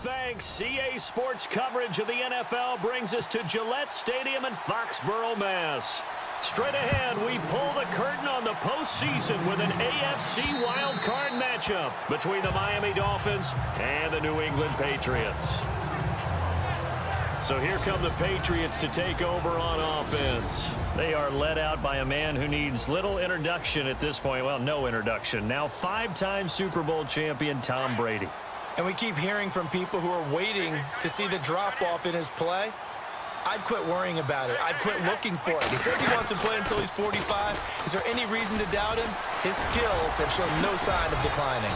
thanks. EA Sports coverage of the NFL brings us to Gillette Stadium in Foxborough, Mass. Straight ahead, we pull the curtain on the postseason with an AFC wildcard matchup between the Miami Dolphins and the New England Patriots. So here come the Patriots to take over on offense. They are led out by a man who needs little introduction at this point. Well, no introduction. Now five-time Super Bowl champion Tom Brady. And we keep hearing from people who are waiting to see the drop-off in his play. I'd quit worrying about it. I'd quit looking for it. He says he wants to play until he's 45. Is there any reason to doubt him? His skills have shown no sign of declining.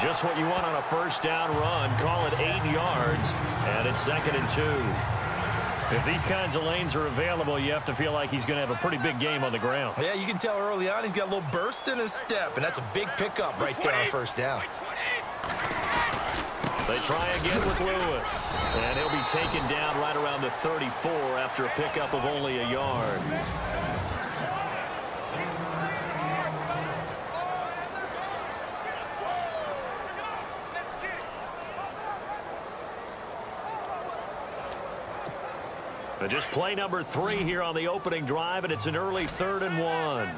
Just what you want on a first down run. Call it 8 yards, and it's 2nd and 2. If these kinds of lanes are available, you have to feel like he's going to have a pretty big game on the ground. Yeah, you can tell early on he's got a little burst in his step, and that's a big pickup right there on first down. They try again with Lewis, and he'll be taken down right around the 34 after a pickup of only a yard. And just play number 3 here on the opening drive, and it's an early 3rd and 1.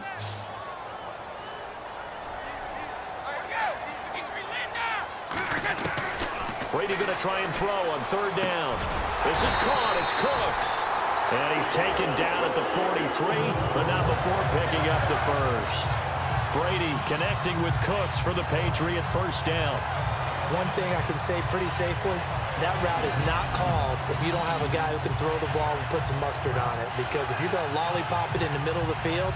Brady going to try and throw on 3rd down. This is caught. It's Cooks. And he's taken down at the 43, but not before picking up the first. Brady connecting with Cooks for the Patriot first down. One thing I can say pretty safely, that route is not called if you don't have a guy who can throw the ball and put some mustard on it. Because if you're going to lollipop it in the middle of the field,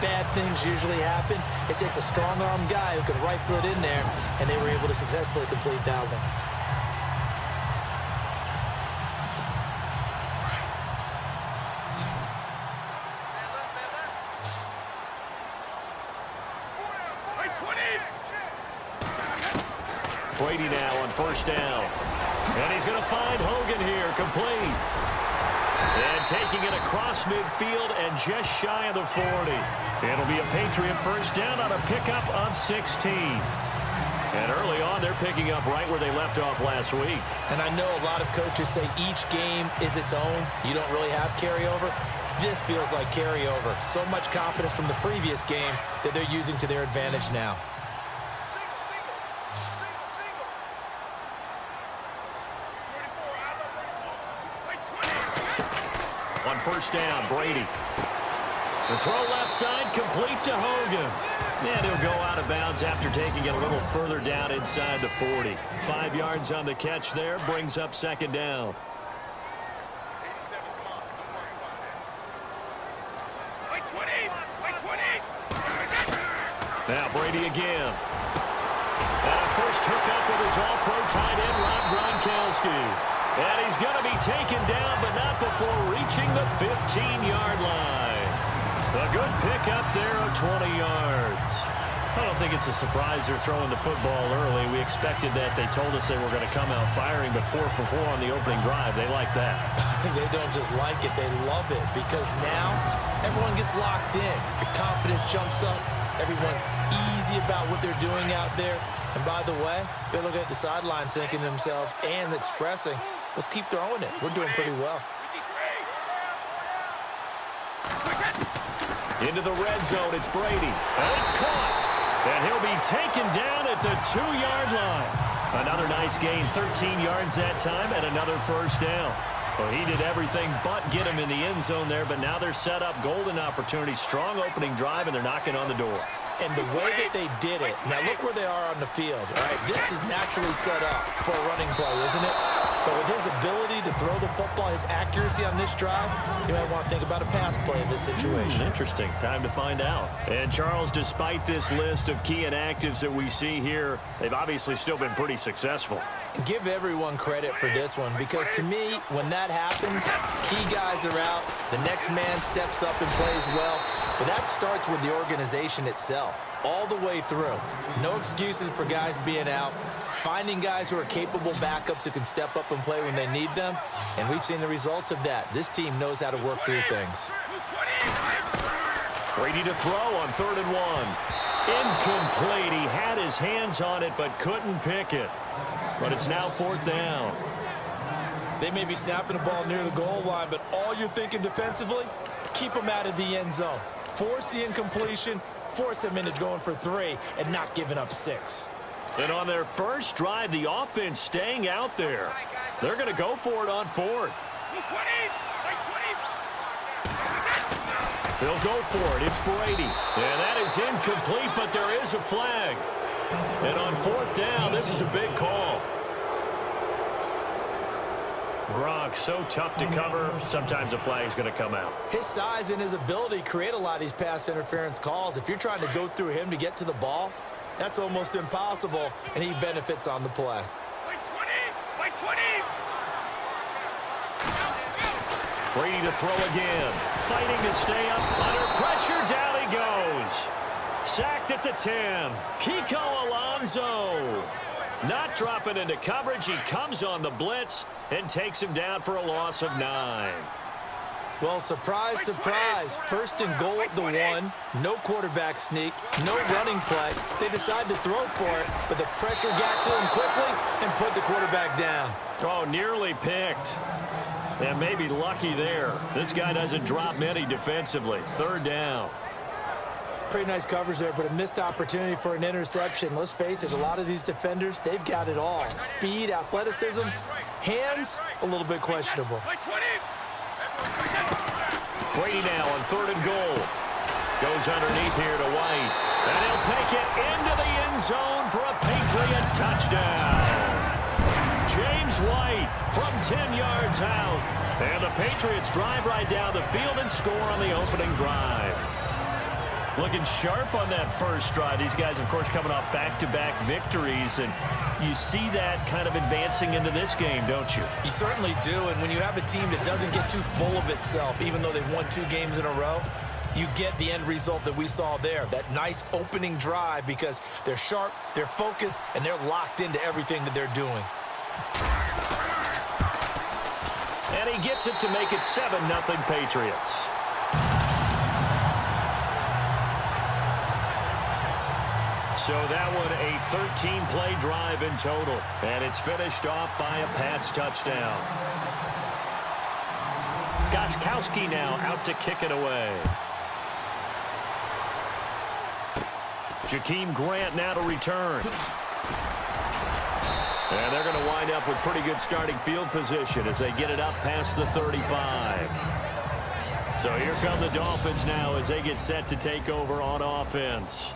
bad things usually happen. It takes a strong-arm guy who can rifle it in there, and they were able to successfully complete that one. Brady now on first down. And he's going to find Hogan here, complete. And taking it across midfield and just shy of the 40. It'll be a Patriot first down on a pickup of 16. And early on, they're picking up right where they left off last week. And I know a lot of coaches say each game is its own. You don't really have carryover. This feels like carryover. So much confidence from the previous game that they're using to their advantage now. On first down, Brady. The throw left side, complete to Hogan. And he'll go out of bounds after taking it a little further down inside the 40. 5 yards on the catch there, brings up 2nd down. Now Brady again. And a first hookup with his all-pro tight end, Rob Gronkowski. And he's going to be taken down, but not before reaching the 15-yard line. A good pickup there of 20 yards. I don't think it's a surprise they're throwing the football early. We expected that. They told us they were going to come out firing, but 4 for 4 on the opening drive. They like that. They don't just like it, they love it, because now everyone gets locked in. Your confidence jumps up. Everyone's easy about what they're doing out there. And by the way, they're looking at the sideline thinking to themselves and expressing, let's keep throwing it. We're doing pretty well. Into the red zone, it's Brady. And it's caught. And he'll be taken down at the 2-yard line. Another nice gain, 13 yards that time, and another first down. Well, he did everything but get him in the end zone there, but now they're set up, golden opportunity, strong opening drive, and they're knocking on the door. And the way that they did it, now look where they are on the field, all right? This is naturally set up for a running play, isn't it? But with his ability to throw the football, his accuracy on this drive, you might want to think about a pass play in this situation. Interesting. Time to find out. And, Charles, despite this list of key inactives that we see here, they've obviously still been pretty successful. Give everyone credit for this one, because to me, when that happens, key guys are out, the next man steps up and plays well. But that starts with the organization itself, all the way through. No excuses for guys being out. Finding guys who are capable backups who can step up and play when they need them. And we've seen the results of that. This team knows how to work through things. Brady to throw on 3rd and 1. Incomplete. He had his hands on it but couldn't pick it. But it's now 4th down. They may be snapping the ball near the goal line, but all you're thinking defensively, keep them out of the end zone. Force the incompletion, force them into going for 3, and not giving up 6. And on their first drive, the offense staying out there. They're going to go for it on 4th. They'll go for it. It's Brady. And that is incomplete, but there is a flag. And on 4th down, this is a big call. Gronk, so tough to cover. Sometimes a flag is going to come out. His size and his ability create a lot of these pass interference calls. If you're trying to go through him to get to the ball, that's almost impossible, and he benefits on the play. Brady to throw again. Fighting to stay up. Under pressure, down he goes. Sacked at the 10. Kiko Alonso. Not dropping into coverage. He comes on the blitz and takes him down for a loss of 9. Well, surprise, surprise. 1st and goal at the 1. No quarterback sneak. No running play. They decide to throw for it, but the pressure got to him quickly and put the quarterback down. Oh, nearly picked. And maybe lucky there. This guy doesn't drop many defensively. 3rd down. Pretty nice coverage there, but a missed opportunity for an interception. Let's face it, a lot of these defenders, they've got it all. Speed, athleticism, hands, a little bit questionable. Brady now on 3rd and goal. Goes underneath here to White. And he'll take it into the end zone for a Patriot touchdown. James White from 10 yards out. And the Patriots drive right down the field and score on the opening drive. Looking sharp on that first drive. These guys, of course, coming off back-to-back victories, and you see that kind of advancing into this game, don't you? You certainly do, and when you have a team that doesn't get too full of itself, even though they've won 2 games in a row, you get the end result that we saw there, that nice opening drive, because they're sharp, they're focused, and they're locked into everything that they're doing. And he gets it to make it 7-0 Patriots. So that one a 13-play drive in total. And it's finished off by a Pats touchdown. Gostkowski now out to kick it away. Jakeem Grant now to return. And they're going to wind up with pretty good starting field position as they get it up past the 35. So here come the Dolphins now as they get set to take over on offense.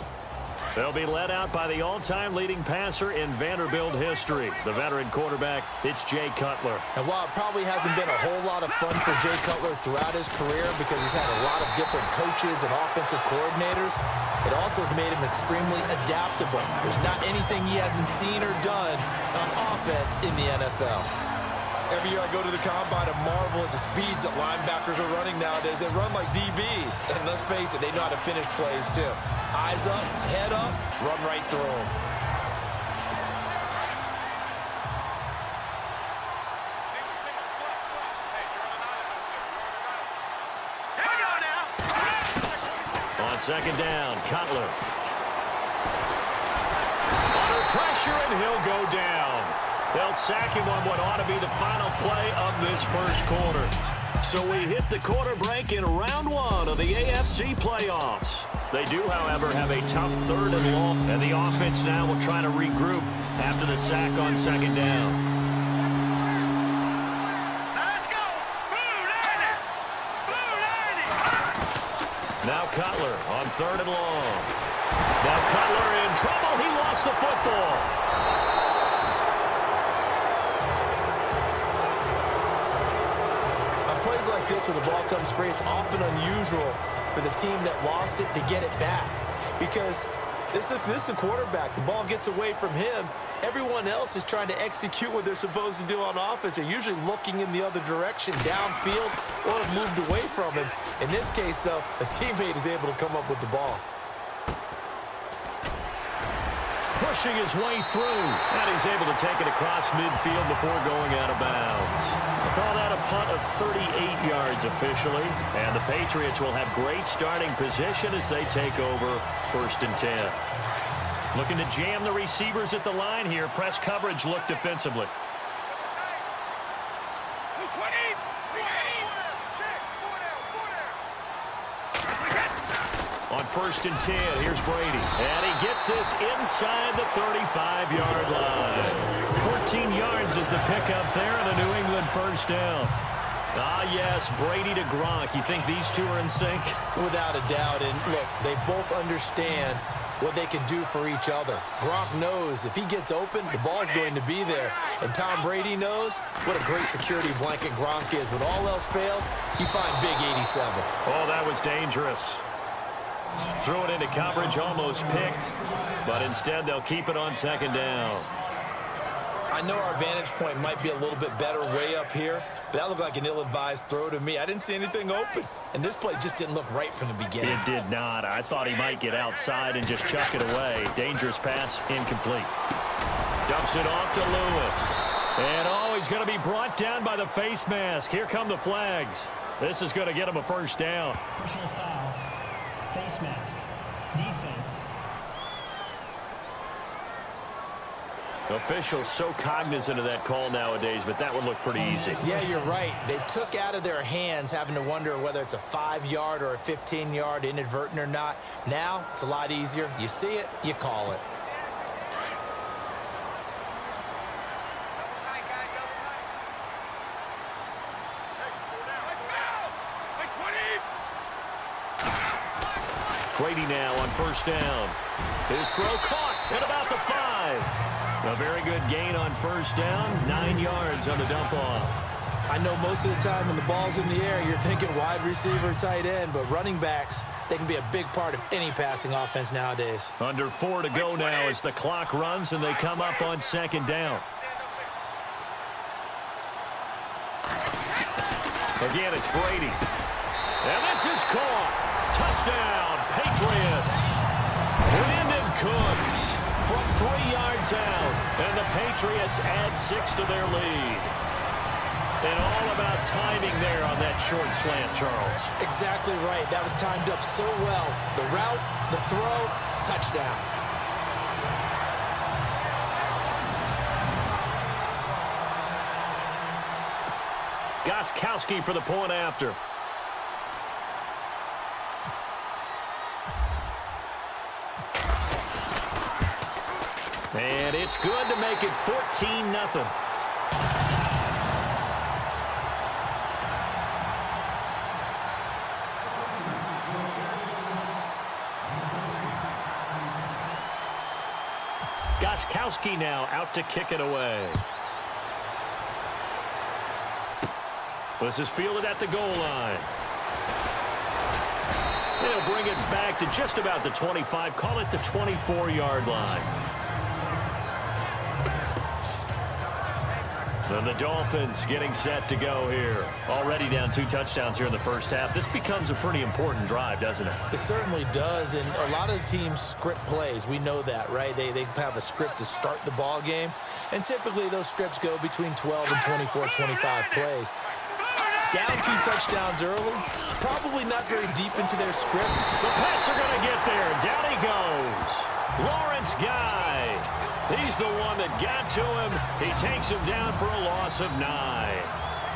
They'll be led out by the all-time leading passer in Vanderbilt history, the veteran quarterback. It's Jay Cutler. And while it probably hasn't been a whole lot of fun for Jay Cutler throughout his career because he's had a lot of different coaches and offensive coordinators, it also has made him extremely adaptable. There's not anything he hasn't seen or done on offense in the NFL. Every year I go to the combine and marvel at the speeds that linebackers are running nowadays. They run like DBs. And let's face it, they know how to finish plays too. Eyes up, head up, run right through them. On 2nd down, Cutler. Under pressure, and he'll go down. They'll sack him on what ought to be the final play of this first quarter. So we hit the quarter break in round 1 of the AFC playoffs. They do, however, have a tough 3rd and long, and the offense now will try to regroup after the sack on 2nd down. Let's go! Now Cutler on 3rd and long. Now Cutler in trouble. He lost the football. Plays like this when the ball comes free, it's often unusual for the team that lost it to get it back because this is a quarterback. The ball gets away from him. Everyone else is trying to execute what they're supposed to do on offense. They're usually looking in the other direction, downfield, or have moved away from him. In this case, though, a teammate is able to come up with the ball. pushing his way through. And he's able to take it across midfield before going out of bounds. I'll call that a punt of 38 yards officially. And the Patriots will have great starting position as they take over 1st and 10. Looking to jam the receivers at the line here. Press coverage look defensively. On 1st and 10, here's Brady. And he gets this inside the 35-yard line. 14 yards is the pickup there and a New England 1st down. Ah, yes, Brady to Gronk. You think these two are in sync? Without a doubt. And look, they both understand what they can do for each other. Gronk knows if he gets open, the ball's going to be there. And Tom Brady knows what a great security blanket Gronk is. When all else fails, you find big 87. Oh, that was dangerous. Threw it into coverage, almost picked. But instead, they'll keep it on 2nd down. I know our vantage point might be a little bit better way up here, but that looked like an ill-advised throw to me. I didn't see anything open, and this play just didn't look right from the beginning. It did not. I thought he might get outside and just chuck it away. Dangerous pass, incomplete. Dumps it off to Lewis. And, oh, he's going to be brought down by the face mask. Here come the flags. This is going to get him a 1st down. Personal foul, face mask, defense. Officials so cognizant of that call nowadays, but that would look pretty easy. Yeah, you're right. They took out of their hands having to wonder whether it's a 5-yard or a 15-yard, inadvertent or not. Now, it's a lot easier. You see it, you call it. Brady now on 1st down. His throw caught at about the 5. A very good gain on 1st down. 9 yards on the dump off. I know most of the time when the ball's in the air, you're thinking wide receiver, tight end, but running backs, they can be a big part of any passing offense nowadays. Under 4 to go now as the clock runs and they come up on 2nd down. Again, it's Brady. And this is caught. Touchdown, Patriots. Brandon Cooks from 3 yards out. And the Patriots add 6 to their lead. And all about timing there on that short slant, Charles. Exactly right. That was timed up so well. The route, the throw, touchdown. Gostkowski for the point after. And it's good to make it 14-0. Gostkowski now out to kick it away. This is fielded at the goal line. They'll bring it back to just about the 25, call it the 24-yard line. And the Dolphins getting set to go here. Already down 2 touchdowns here in the 1st half. This becomes a pretty important drive, doesn't it? It certainly does, and a lot of the teams script plays. We know that, right? They have a script to start the ball game, and typically those scripts go between 12 and 24, 25 plays. Down 2 touchdowns early, probably not very deep into their script. The Pats are going to get there. Down he goes. Lawrence Guy. He's the one that got to him. He takes him down for a loss of 9.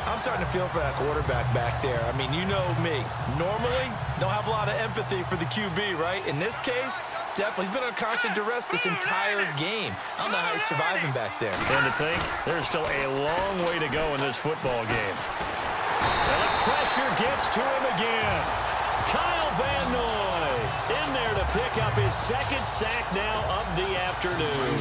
I'm starting to feel for that quarterback back there. I mean, you know me. Normally, don't have a lot of empathy for the QB, right? In this case, definitely. He's been under constant duress this entire game. I don't know how he's surviving back there. And to think, there's still a long way to go in this football game. And the pressure gets to him again. Kyle Van Noy in there to pick up his 2nd sack now of the afternoon.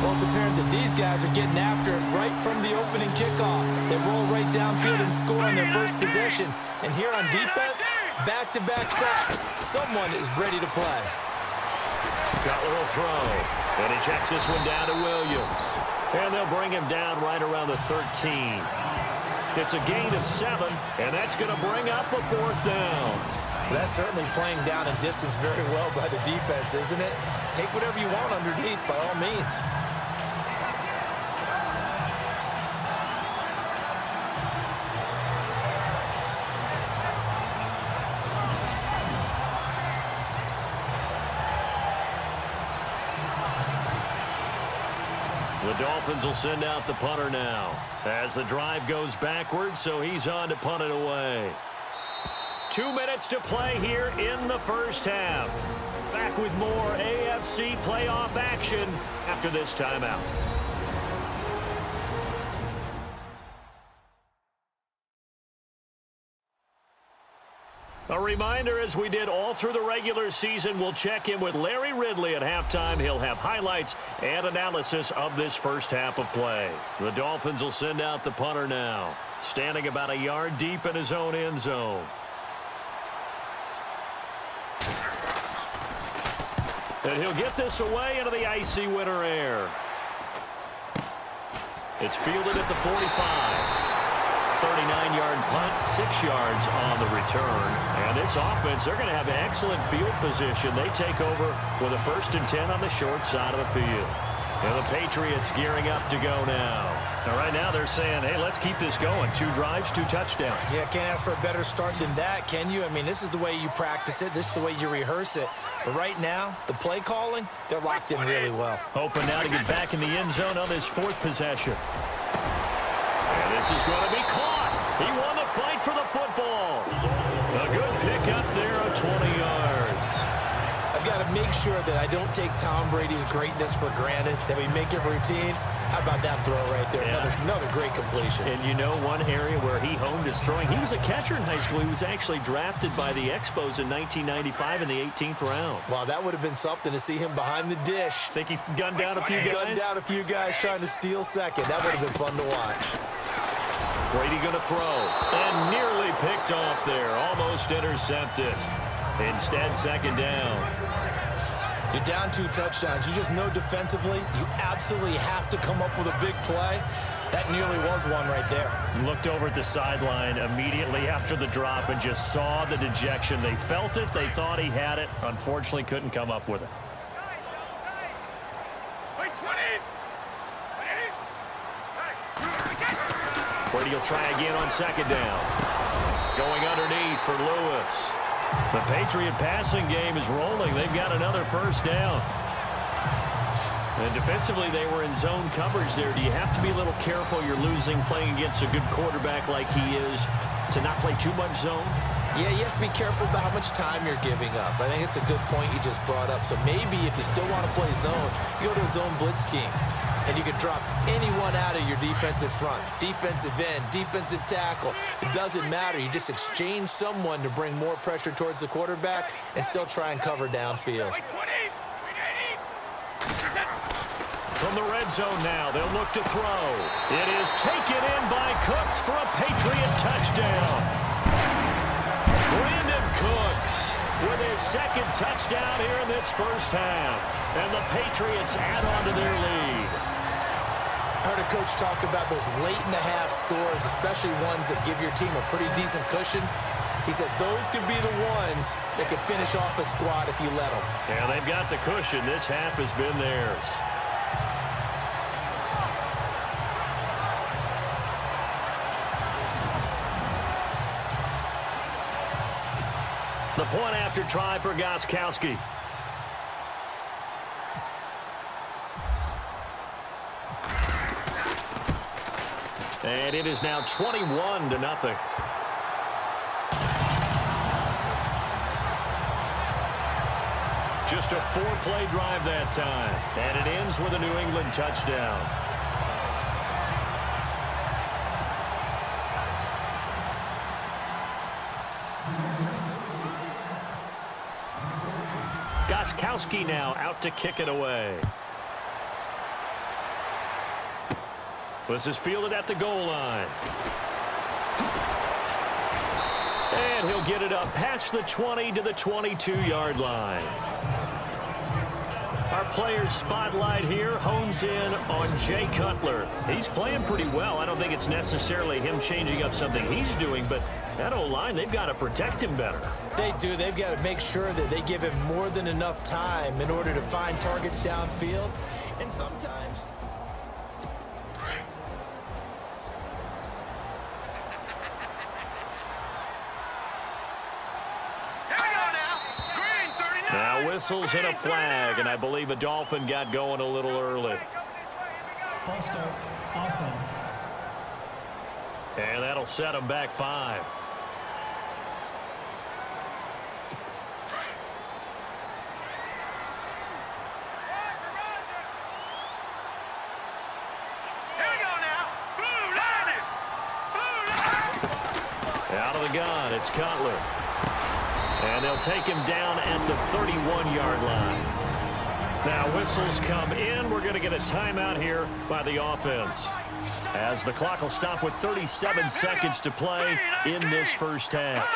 Well, it's apparent that these guys are getting after it right from the opening kickoff. They roll right downfield and score on their first possession. And here on defense, back-to-back sacks. Someone is ready to play. Cutler will throw. And he checks this one down to Williams. And they'll bring him down right around the 13. It's a gain of 7, and that's going to bring up a 4th down. That's certainly playing down in distance very well by the defense, isn't it? take whatever you want underneath by all means. The Dolphins will send out the punter now as the drive goes backwards, so he's on to punt it away. 2 minutes to play here in the first half. Back with more AFC playoff action after this timeout. A reminder, as we did all through the regular season, we'll check in with Larry Ridley at halftime. He'll have highlights and analysis of this first half of play. The Dolphins will send out the punter now, standing about a yard deep in his own end zone. And he'll get this away into the icy winter air. It's fielded at the 45. 39-yard punt, 6 yards on the return. And this offense, they're going to have excellent field position. They take over with a 1st and 10 on the short side of the field. And the Patriots gearing up to go now. And right now they're saying, hey, let's keep this going. 2 drives, 2 touchdowns. Yeah, can't ask for a better start than that, can you? I mean, this is the way you practice it. This is the way you rehearse it. But right now, the play calling, they're locked in really well. Hoping now to get back in the end zone on this 4th possession. And this is going to be caught. He won the fight for the football. A good pick up there of 20 yards. I've got to make sure that I don't take Tom Brady's greatness for granted, that we make it routine. How about that throw right there? Yeah. Another great completion. And you know one area where he honed his throwing, he was a catcher in high school. He was actually drafted by the Expos in 1995 in the 18th round. Wow, that would have been something to see him behind the dish. Think he gunned down a few guys? Gunned down a few guys trying to steal second. That would have been fun to watch. Brady going to throw, and nearly picked off there, almost intercepted. Instead, 2nd down. You're down 2 touchdowns. You just know defensively, you absolutely have to come up with a big play. That nearly was one right there. Looked over at the sideline immediately after the drop and just saw the dejection. They felt it. They thought he had it. Unfortunately, couldn't come up with it. Brady will try again on 2nd down. Going underneath for Lewis. The Patriot passing game is rolling. They've got another 1st down. And defensively, they were in zone coverage there. Do you have to be a little careful? You're losing playing against a good quarterback like he is to not play too much zone? Yeah, you have to be careful about how much time you're giving up. I think it's a good point you just brought up. So maybe if you still want to play zone, you go to a zone blitz scheme. And you can drop anyone out of your defensive front. Defensive end, defensive tackle. It doesn't matter. You just exchange someone to bring more pressure towards the quarterback and still try and cover downfield. From the red zone now, they'll look to throw. It is taken in by Cooks for a Patriot touchdown. Brandon Cooks with his 2nd touchdown here in this first half. And the Patriots add on to their lead. I heard a coach talk about those late-in-the-half scores, especially ones that give your team a pretty decent cushion. He said those could be the ones that could finish off a squad if you let them. Yeah, they've got the cushion. This half has been theirs. The point after try for Gostkowski. And it is now 21-0. Just a 4-play drive that time. And it ends with a New England touchdown. Gostkowski now out to kick it away. This is fielded at the goal line. And he'll get it up past the 20 to the 22-yard line. Our player's spotlight here hones in on Jay Cutler. He's playing pretty well. I don't think it's necessarily him changing up something he's doing, but that O-line, they've got to protect him better. They do. They've got to make sure that they give him more than enough time in order to find targets downfield. And sometimes... Now whistles and a flag, and I believe a Dolphin got going a little early. False start, offense. And that'll set him back 5. Out of the gun, it's Cutler. And they'll take him down at the 31-yard line. Now whistles come in. We're going to get a timeout here by the offense, as the clock will stop with 37 seconds to play in this first half.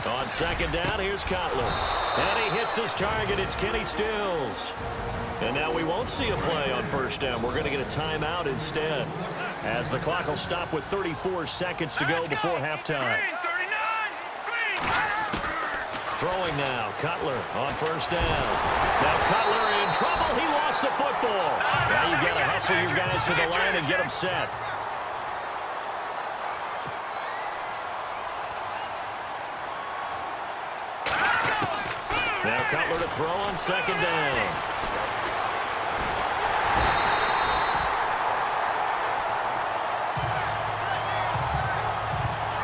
On second down, here's Cutler. And he hits his target. It's Kenny Stills. And now we won't see a play on first down. We're going to get a timeout instead, as the clock will stop with 34 seconds to go before halftime. Throwing now, Cutler on first down. Now Cutler in trouble. He lost the football. Now you've got to hustle your guys to the line and get them set. Now Cutler to throw on second down.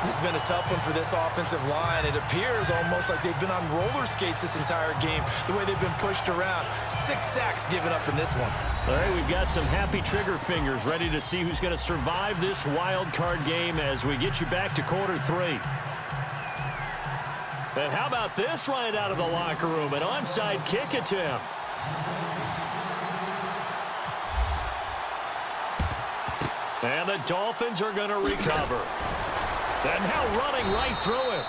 It's been a tough one for this offensive line. It appears almost like they've been on roller skates this entire game, the way they've been pushed around. 6 sacks given up in this one. All right, we've got some happy trigger fingers ready to see who's going to survive this wild card game as we get you back to quarter 3. And how about this right out of the locker room? An onside kick attempt. And the Dolphins are going to recover. And now running right through it.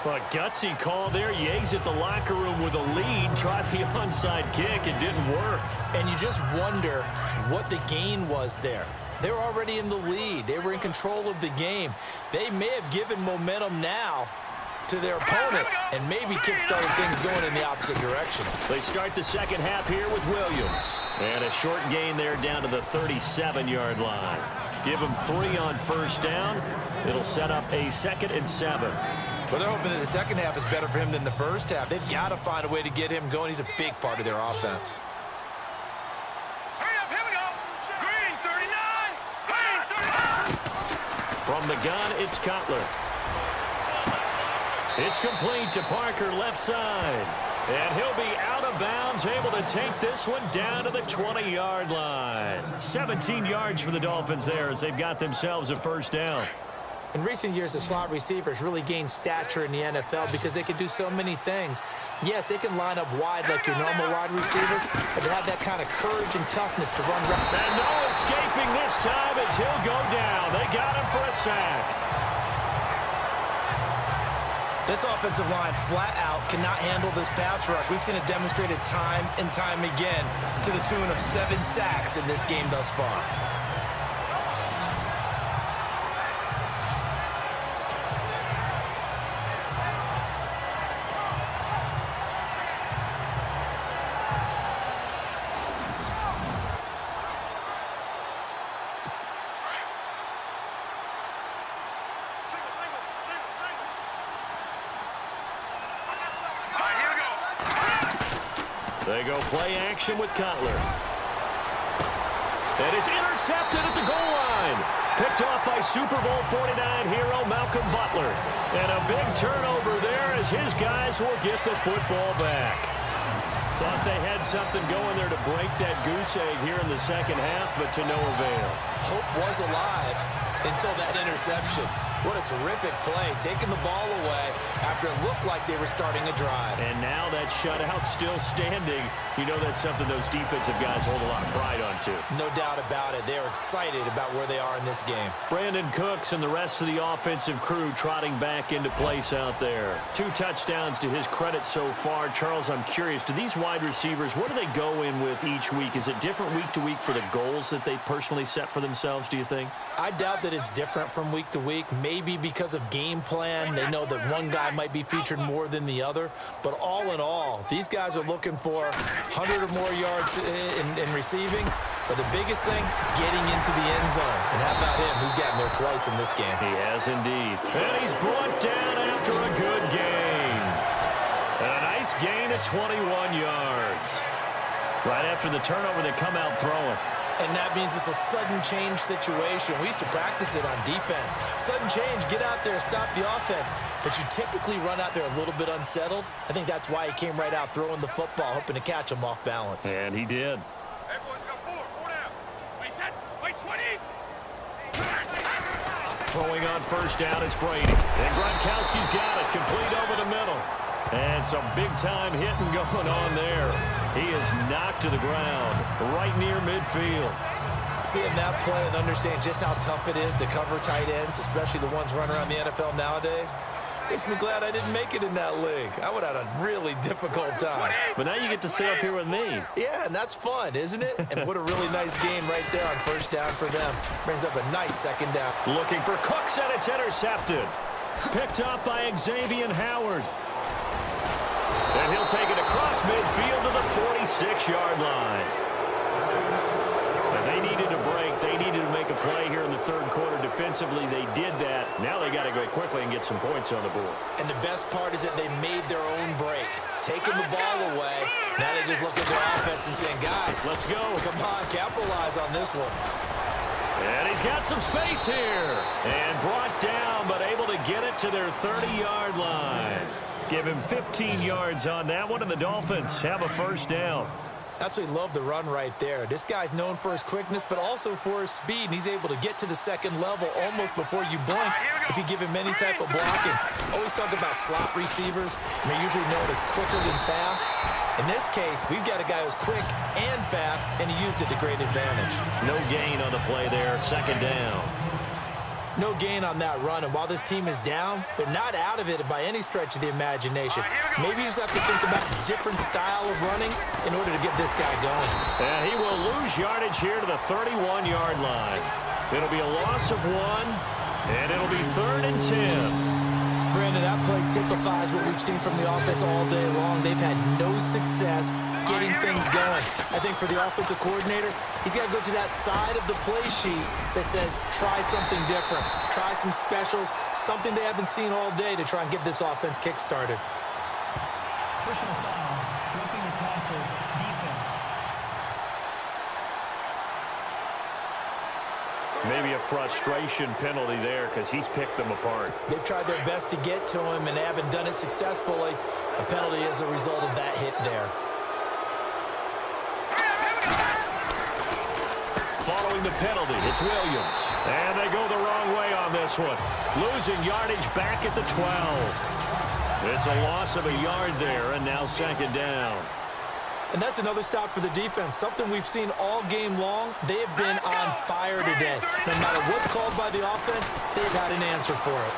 A gutsy call there. You exit the locker room with a lead. Try the onside kick. It didn't work. And you just wonder what the gain was there. They were already in the lead. They were in control of the game. They may have given momentum now to their opponent and maybe kick-started things going in the opposite direction. They start the second half here with Williams. And a short gain there down to the 37-yard line. Give him 3 on first down. It'll set up a 2nd and 7. Well, they're hoping that the second half is better for him than the first half. They've got to find a way to get him going. He's a big part of their offense. Hurry up, here we go. Green, 39. Green, 39. From the gun, it's Cutler. It's complete to Parker, left side. And he'll be out of bounds, able to take this one down to the 20-yard line. 17 yards for the Dolphins there as they've got themselves a first down. In recent years, the slot receivers really gained stature in the NFL because they can do so many things. Yes, they can line up wide like your normal wide receiver, but they have that kind of courage and toughness to run right. And no escaping this time as he'll go down. They got him for a sack. This offensive line flat out cannot handle this pass rush. We've seen it demonstrated time and time again to the tune of 7 sacks in this game thus far. They go play action with Cutler. And it's intercepted at the goal line. Picked off by Super Bowl 49 hero Malcolm Butler. And a big turnover there as his guys will get the football back. Thought they had something going there to break that goose egg here in the second half, but to no avail. Hope was alive until that interception. What a terrific play, taking the ball away after it looked like they were starting a drive. And now that shutout still standing. You know that's something those defensive guys hold a lot of pride on, too. No doubt about it. They are excited about where they are in this game. Brandon Cooks and the rest of the offensive crew trotting back into place out there. 2 touchdowns to his credit so far. Charles, I'm curious, do these wide receivers, what do they go in with each week? Is it different week to week for the goals that they personally set for themselves, do you think? I doubt that it's different from week to week. Maybe because of game plan, they know that one guy might be featured more than the other. But all in all, these guys are looking for 100 or more yards in receiving. But the biggest thing, getting into the end zone. And how about him? He's gotten there twice in this game. He has indeed. And he's brought down after a good game. And a nice gain of 21 yards. Right after the turnover, they come out throwing. And that means it's a sudden change situation. We used to practice it on defense. Sudden change, get out there, stop the offense. But you typically run out there a little bit unsettled. I think that's why he came right out throwing the football, hoping to catch him off balance. And he did. Everyone's got 4 down. Wait, set. Wait, 20. Throwing on first down is Brady. And Gronkowski's got it, complete over the middle. And some big-time hitting going on there. He is knocked to the ground right near midfield. Seeing that play and understand just how tough it is to cover tight ends, especially the ones running around the NFL nowadays, makes me glad I didn't make it in that league. I would have had a really difficult time. But now you get to sit up here with me. Yeah, and that's fun, isn't it? And what a really nice game right there on first down for them. Brings up a nice second down. Looking for Cooks, and it's intercepted. Picked up by Xavier Howard. And he'll take it across midfield to the 46-yard line. But they needed a break. They needed to make a play here in the third quarter. Defensively, they did that. Now they got to go quickly and get some points on the board. And the best part is that they made their own break. Taking the ball away. Now they just look at their offense and saying, guys, Let's go. come on, capitalize on this one. And he's got some space here. And brought down, but able to get it to their 30-yard line. Give him 15 yards on that one, and the Dolphins have a first down. Absolutely love the run right there. This guy's known for his quickness, but also for his speed, and he's able to get to the second level almost before you blink if you give him any type of blocking. Always talk about slot receivers, and they're usually known as quicker than fast. In this case, we've got a guy who's quick and fast, and he used it to great advantage. No gain on the play there, second down. No gain on that run, and while this team is down, they're not out of it by any stretch of the imagination. Maybe you just have to think about a different style of running in order to get this guy going. And he will lose yardage here to the 31-yard line. It'll be a loss of 1, and it'll be 3rd and 10. Brandon, that play typifies what we've seen from the offense all day long. They've had no success getting things going. I think for the offensive coordinator, he's got to go to that side of the play sheet that says, try something different, try some specials, something they haven't seen all day to try and get this offense kick-started. Personal foul, roughing the passer, defense. Maybe a frustration penalty there because he's picked them apart. They've tried their best to get to him, and they haven't done it successfully. A penalty is a result of that hit there. Following the penalty, it's Williams. And they go the wrong way on this one. Losing yardage back at the 12. It's a loss of a yard there, and now second down. And that's another stop for the defense, something we've seen all game long. They have been on fire today. No matter what's called by the offense, they've had an answer for it.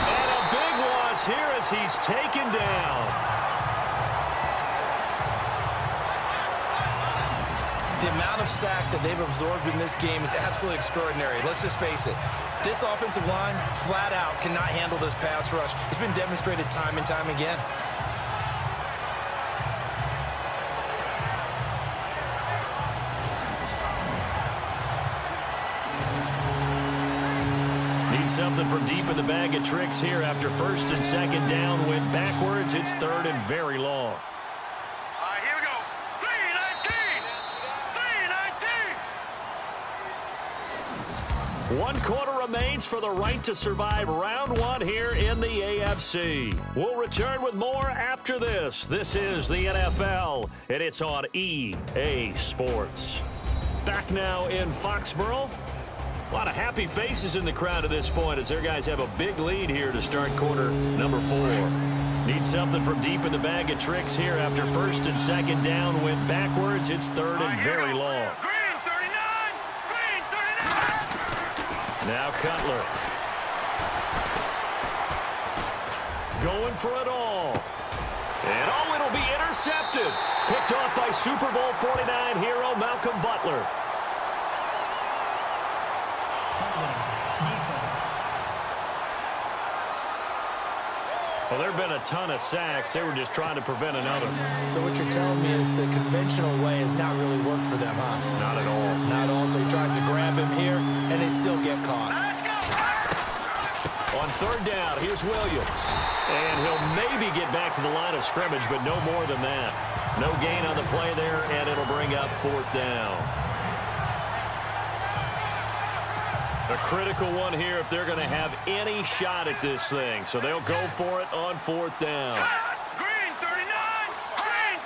And a big loss here as he's taken down. The amount of sacks that they've absorbed in this game is absolutely extraordinary. Let's just face it. This offensive line, flat out, cannot handle this pass rush. It's been demonstrated time and time again. Need something from deep in the bag of tricks here after first and second down went backwards. It's 3rd and very long. Here we go. 3-19. 3-19. 1 quarter remains for the right to survive round 1 here in the AFC. We'll return with more after this. This is the NFL, and it's on EA Sports. Back now in Foxborough. A lot of happy faces in the crowd at this point as their guys have a big lead here to start quarter number 4. Need something from deep in the bag of tricks here after first and second down went backwards. It's third and very long. Green 39! Green 39! Now Cutler. Going for it all. And oh, it'll be intercepted. Picked off by Super Bowl 49 hero Malcolm Butler. Well, there have been a ton of sacks. They were just trying to prevent another. So what you're telling me is the conventional way has not really worked for them, huh? Not at all. Not at all. So he tries to grab him here, and they still get caught. On third down, here's Williams. And he'll maybe get back to the line of scrimmage, but no more than that. No gain on the play there, and it'll bring up fourth down. A critical one here if they're going to have any shot at this thing. So they'll go for it on fourth down. Green 39! Green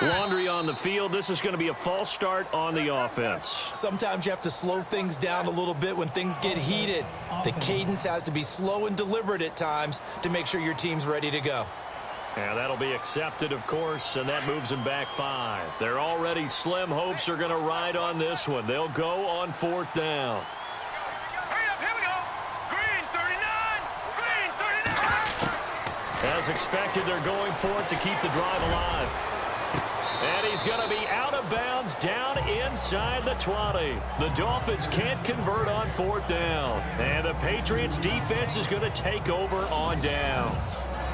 39! Laundry on the field. This is going to be a false start on the offense. Sometimes you have to slow things down a little bit when things get heated. The cadence has to be slow and deliberate at times to make sure your team's ready to go. Yeah, that'll be accepted, of course, and that moves them back 5. Their already slim hopes are going to ride on this one. They'll go on fourth down. As expected, they're going for it to keep the drive alive. And he's going to be out of bounds down inside the 20. The Dolphins can't convert on fourth down. And the Patriots defense is going to take over on down.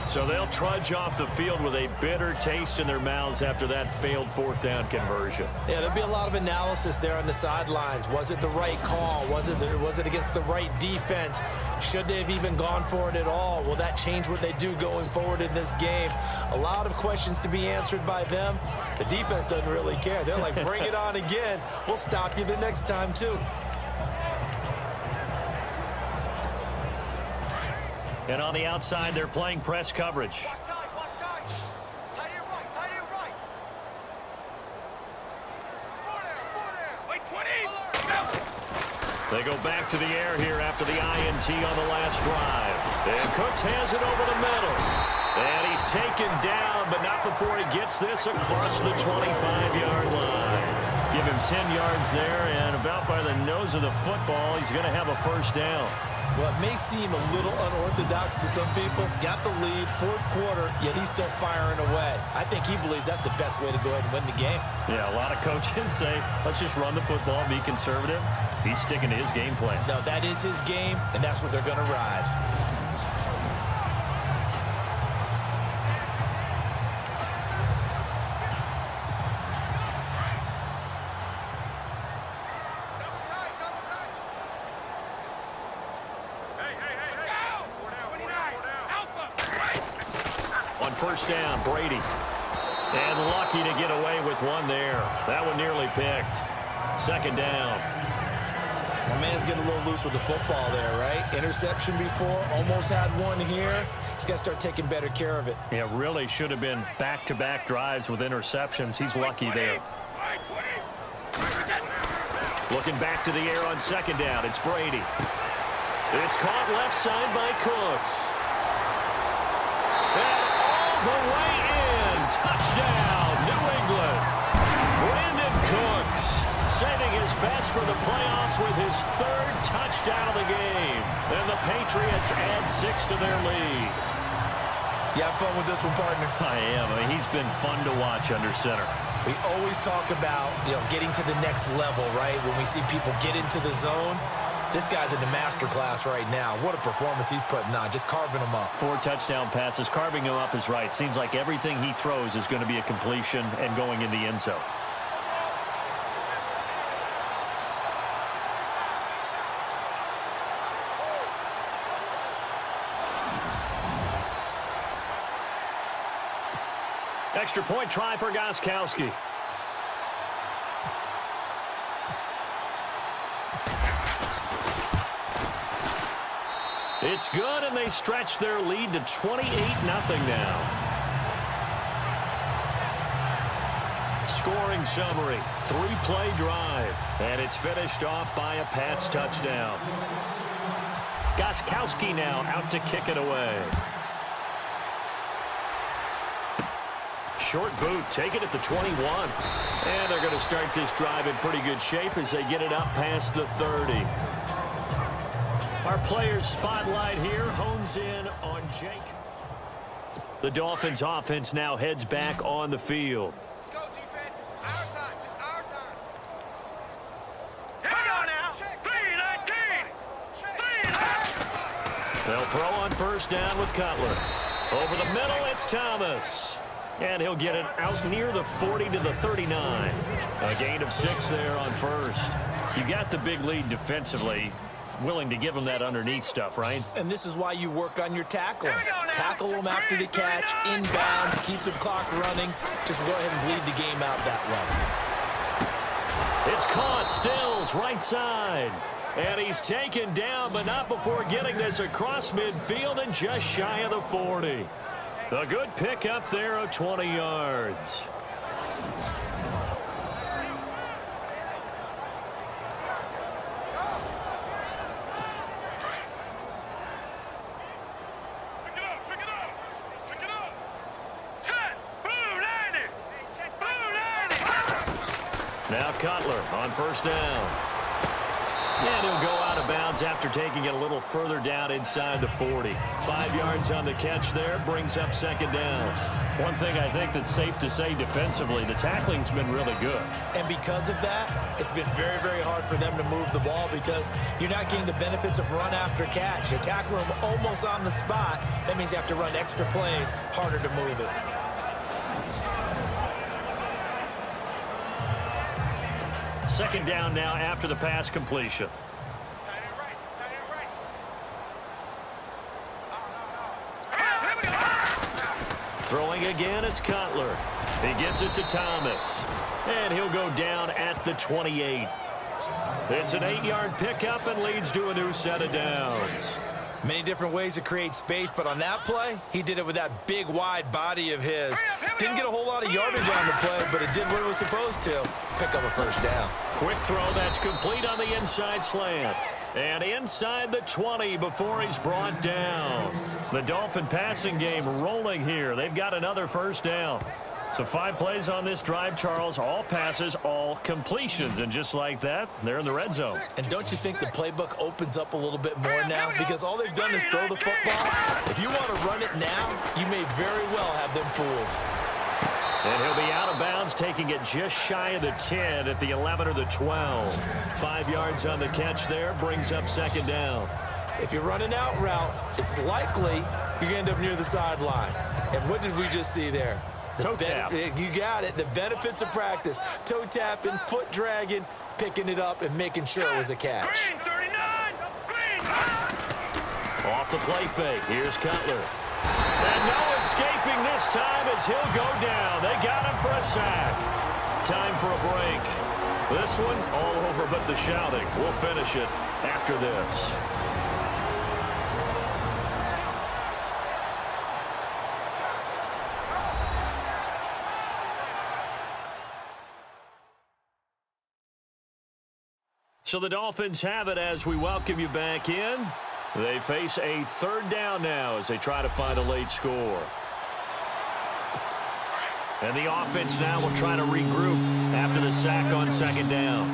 So they'll trudge off the field with a bitter taste in their mouths after that failed fourth down conversion. Yeah, there'll be a lot of analysis there on the sidelines. Was it the right call? Was it against the right defense? Should they have even gone for it at all? Will that change what they do going forward in this game? A lot of questions to be answered by them. The defense doesn't really care. They're like, bring it on again. We'll stop you the next time, too. And on the outside, they're playing press coverage. They go back to the air here after the INT on the last drive. And Cooks has it over the middle. And he's taken down, but not before he gets this across the 25-yard line. Give him 10 yards there, and about by the nose of the football, he's going to have a first down. Well, it may seem a little unorthodox to some people. Got the lead, fourth quarter, yet he's still firing away. I think he believes that's the best way to go ahead and win the game. Yeah, a lot of coaches say, let's just run the football, be conservative. He's sticking to his game plan. No, that is his game, and that's what they're going to ride. First down, Brady. And lucky to get away with one there. That one nearly picked. Second down. My man's getting a little loose with the football there, right? Interception before, almost had one here. He's got to start taking better care of it. Yeah, really should have been back-to-back drives with interceptions. He's lucky there. Looking back to the air on second down. It's Brady. It's caught left side by Cooks. The way in. Touchdown, New England. Brandon Cooks saving his best for the playoffs with his third touchdown of the game. And the Patriots add 6 to their lead. You have fun with this one, partner? I am. I mean, he's been fun to watch under center. We always talk about, getting to the next level, right? When we see people get into the zone. This guy's in the master class right now. What a performance he's putting on, just carving them up. 4 touchdown passes. Carving him up is right. Seems like everything he throws is going to be a completion and going in the end zone. Extra point try for Gostkowski. It's good, and they stretch their lead to 28-0 now. scoring summary. 3-play drive. And it's finished off by a Pats touchdown. Gostkowski now out to kick it away. Short boot, take it at the 21. And they're going to start this drive in pretty good shape as they get it up past the 30. Our players spotlight here hones in on Jake. The Dolphins offense now heads back on the field. Let's go, defense. Our time. It's our time. Here we go now. 3-19. They'll throw on first down with Cutler. Over the middle, it's Thomas. And he'll get it out near the 40 to the 39. A gain of 6 there on first. You got the big lead defensively. Willing to give them that underneath stuff, right? And this is why you work on your tackling. Tackle them after the catch, inbounds, keep the clock running. Just go ahead and bleed the game out that way. It's caught, Stills, right side. And he's taken down, but not before getting this across midfield and just shy of the 40. A good pickup there of 20 yards. Now Cutler on first down. And he'll go out of bounds after taking it a little further down inside the 40. 5 yards on the catch there, brings up second down. One thing I think that's safe to say defensively, the tackling's been really good. And because of that, it's been very, very hard for them to move the ball because you're not getting the benefits of run after catch. You're tackling them almost on the spot. That means you have to run extra plays, harder to move it. Second down now after the pass completion. Tight end right. Tight end right. Throwing again, it's Cutler. He gets it to Thomas. And he'll go down at the 28. It's an 8-yard pickup and leads to a new set of downs. Many different ways to create space, but on that play, he did it with that big, wide body of his. Didn't get a whole lot of yardage on the play, but it did what it was supposed to. Pick up a first down. Quick throw that's complete on the inside slant. And inside the 20 before he's brought down. The Dolphin passing game rolling here. They've got another first down. So 5 plays on this drive, Charles. All passes, all completions. And just like that, they're in the red zone. And don't you think the playbook opens up a little bit more now? Because all they've done is throw the football. If you want to run it now, you may very well have them fooled. And he'll be out of bounds, taking it just shy of the 10 at the 11 or the 12. 5 yards on the catch there, brings up second down. If you're running out route, it's likely you're going to end up near the sideline. And what did we just see there? Toe tap. You got it. The benefits of practice. Toe tapping, foot dragging, picking it up, and making sure it was a catch. Green 39. Green. Off the play fake. Here's Cutler. And no escaping this time as he'll go down. They got him for a sack. Time for a break. This one all over but the shouting. We'll finish it after this. So the Dolphins have it as we welcome you back in. They face a third down now as they try to find a late score. And the offense now will try to regroup after the sack on second down.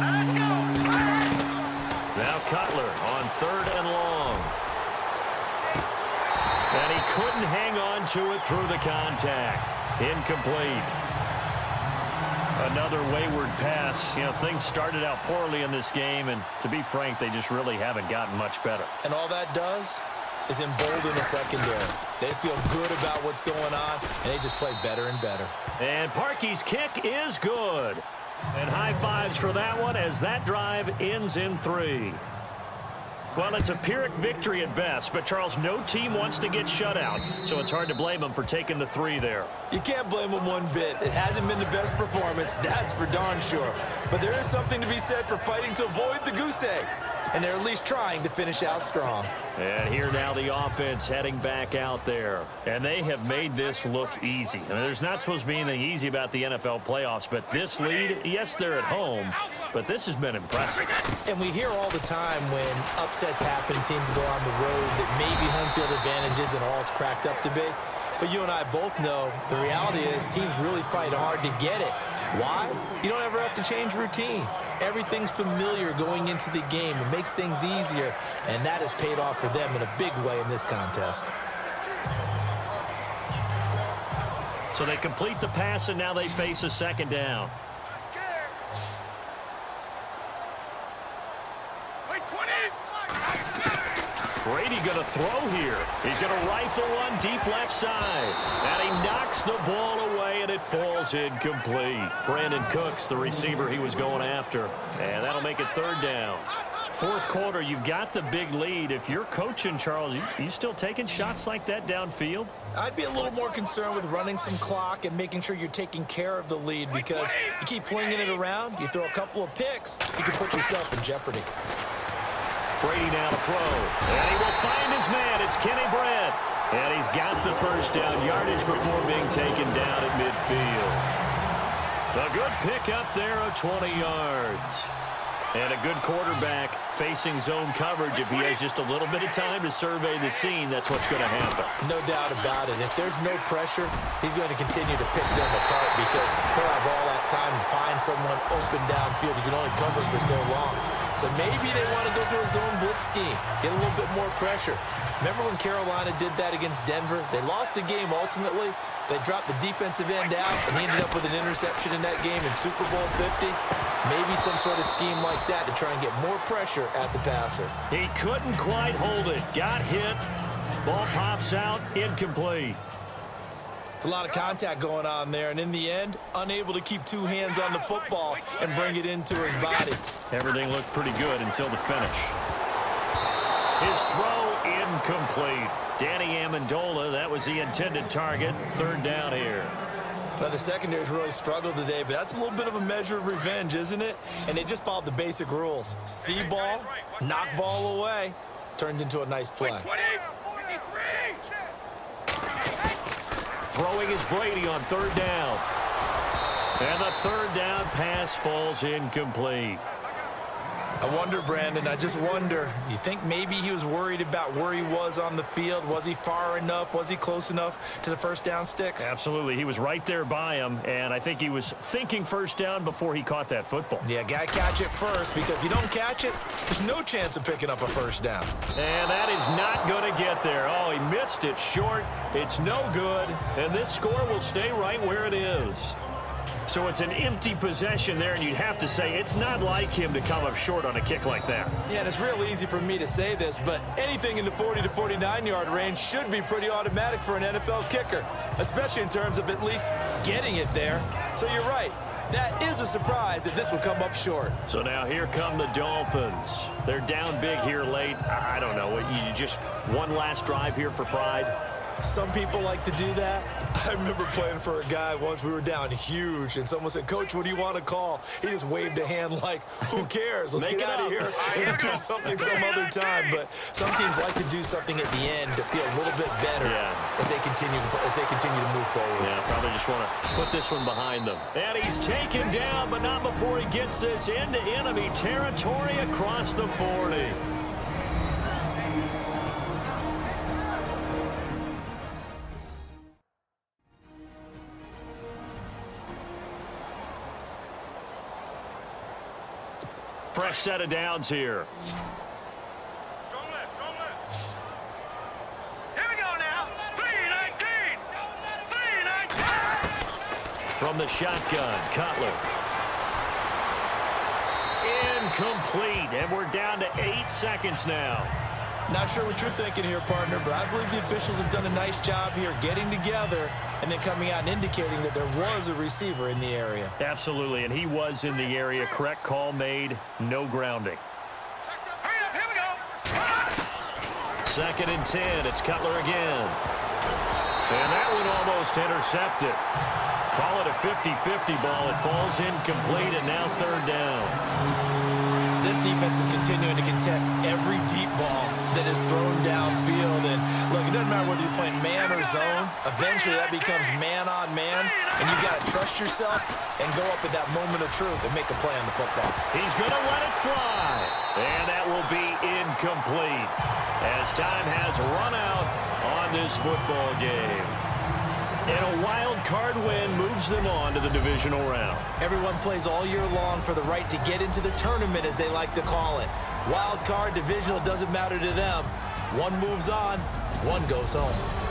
Let's go. Now Cutler on third and long. And he couldn't hang on to it through the contact. Incomplete. Another wayward pass. You know, things started out poorly in this game, and to be frank, they just really haven't gotten much better. And all that does is embolden the secondary. They feel good about what's going on, and they just play better and better. And Parkey's kick is good. And high fives for that one as that drive ends in 3. Well, it's a Pyrrhic victory at best, but Charles, no team wants to get shut out, so it's hard to blame them for taking the 3 there. You can't blame them one bit. It hasn't been the best performance, that's for darn sure. But there is something to be said for fighting to avoid the goose egg. and they're at least trying to finish out strong. And here now the offense heading back out there. And they have made this look easy. I mean, there's not supposed to be anything easy about the NFL playoffs, but this lead, yes, they're at home, but this has been impressive. And we hear all the time when upsets happen, teams go on the road, that maybe home field advantage isn't all it's cracked up to be. But you and I both know the reality is teams really fight hard to get it. Why? You don't ever have to change routine. Everything's familiar going into the game. It makes things easier, and that has paid off for them in a big way in this contest. So they complete the pass, and now they face a second down. Brady going to throw here. He's going to rifle one deep left side. And he knocks the ball away, and it falls incomplete. Brandon Cooks, the receiver he was going after. And that'll make it third down. Fourth quarter, you've got the big lead. If you're coaching, Charles, you still taking shots like that downfield? I'd be a little more concerned with running some clock and making sure you're taking care of the lead, because you keep flinging it around, you throw a couple of picks, you can put yourself in jeopardy. Brady now to throw. And he will find his man. It's Kenny Brett. And he's got the first down yardage before being taken down at midfield. A good pick up there of 20 yards. And a good quarterback facing zone coverage. If he has just a little bit of time to survey the scene, that's what's going to happen. No doubt about it. If there's no pressure, he's going to continue to pick them apart, because he'll have all that time to find someone open downfield. He can only cover for so long. So maybe they want to go to a zone blitz scheme, get a little bit more pressure. Remember when Carolina did that against Denver? They lost the game ultimately. They dropped the defensive end out, and he ended up with an interception in that game in Super Bowl 50. Maybe some sort of scheme like that to try and get more pressure at the passer. He couldn't quite hold it. Got hit. Ball pops out. Incomplete. It's a lot of contact going on there, and in the end, unable to keep two hands on the football and bring it into his body. Everything looked pretty good until the finish. His throw incomplete. Danny Amendola, that was the intended target. Third down here. Now, the secondary's really struggled today, but that's a little bit of a measure of revenge, isn't it? And they just followed the basic rules. See ball, knock ball away. Turned into a nice play. Throwing is Brady on third down. And the third down pass falls incomplete. I wonder, Brandon, I just wonder, you think maybe he was worried about where he was on the field? Was he far enough? Was he close enough to the first down sticks? Absolutely. He was right there by him, and I think he was thinking first down before he caught that football. Yeah, got to catch it first, because if you don't catch it, there's no chance of picking up a first down. And that is not going to get there. Oh, he missed it short. It's no good, and this score will stay right where it is. So it's an empty possession there, and you'd have to say it's not like him to come up short on a kick like that. Yeah, and it's real easy for me to say this, but anything in the 40 to 49-yard range should be pretty automatic for an NFL kicker, especially in terms of at least getting it there. So you're right. That is a surprise if this would come up short. So now here come the Dolphins. They're down big here late. I don't know. You just one last drive here for pride? Some people like to do that. I remember playing for a guy once. We were down huge, and someone said, "Coach, what do you want to call?" He just waved a hand like, who cares? Let's get out of here and do something some other time. But some teams like to do something at the end to feel a little bit better as they continue to move forward. Yeah, probably just want to put this one behind them. And he's taken down, but not before he gets this into enemy territory across the 40. Fresh set of downs here. Strong left, strong left. Here we go now. 3-19. 3-19. From the shotgun, Cutler. Incomplete, and we're down to 8 seconds now. Not sure what you're thinking here, partner, but I believe the officials have done a nice job here getting together and then coming out and indicating that there was a receiver in the area. Absolutely, and he was in the area. Correct call made, no grounding. Hurry up, here we go. 2nd and 10, it's Cutler again. And that one almost intercepted. Call it a 50-50 ball. It falls incomplete, and now third down. This defense is continuing to contest every deep ball that is thrown downfield. And look, it doesn't matter whether you're playing man or zone. Eventually, that becomes man on man, and you got to trust yourself and go up at that moment of truth and make a play on the football. He's going to let it fly, and that will be incomplete as time has run out on this football game. And a wild card win moves them on to the divisional round. Everyone plays all year long for the right to get into the tournament, as they like to call it. Wild card, divisional, doesn't matter to them. One moves on, one goes home.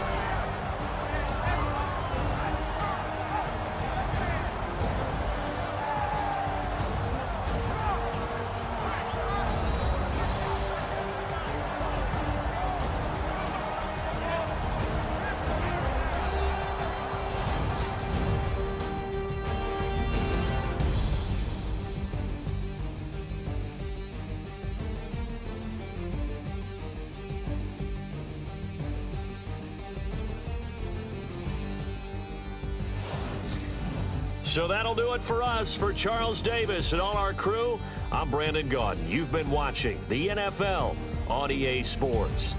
So that'll do it for us. For Charles Davis and all our crew, I'm Brandon Gaudin. You've been watching the NFL on EA Sports.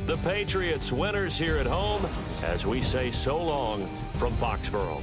The Patriots winners here at home as we say so long from Foxborough.